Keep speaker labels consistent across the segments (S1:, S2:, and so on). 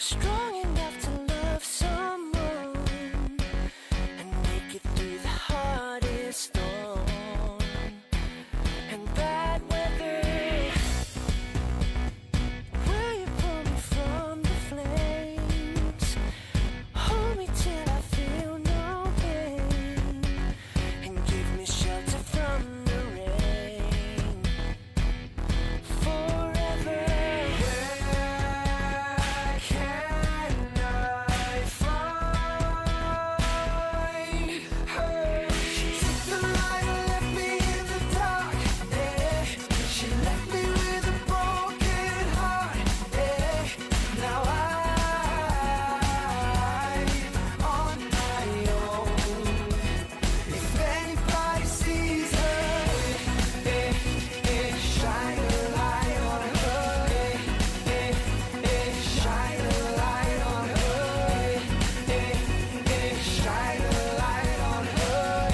S1: strong enough to love someone and make it through the hardest storm and bad weather. Will you pull me from the flames? Hold me till I feel no pain and give me shelter from the rain forever. Where can I find her? She took the light and left me in the dark. She left me with a broken heart. Now I'm on my own. If anybody sees her, shine a light on her. Shine a light on her. Shine a light on her.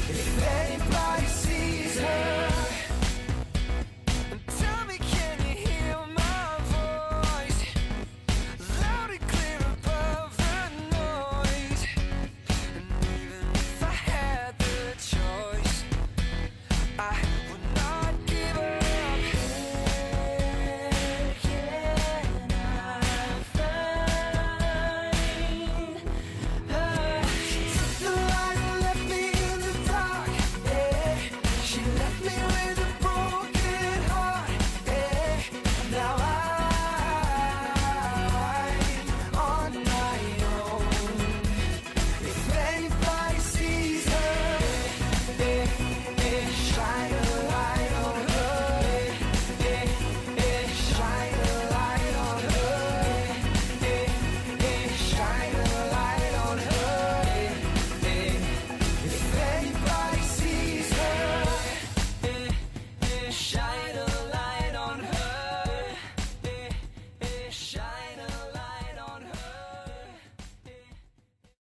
S1: If anybody sees her, tell me, can you hear my voice? Loud and clear above the noise. And even if I had the choice, I would not give her up. Where can I find her? She took the light and left me in the dark. She left me with a broken heart. Now I'm on my own. If anybody sees her, shine a light on her. Shine a light on her. Shine a light on her. If anybody sees her, shine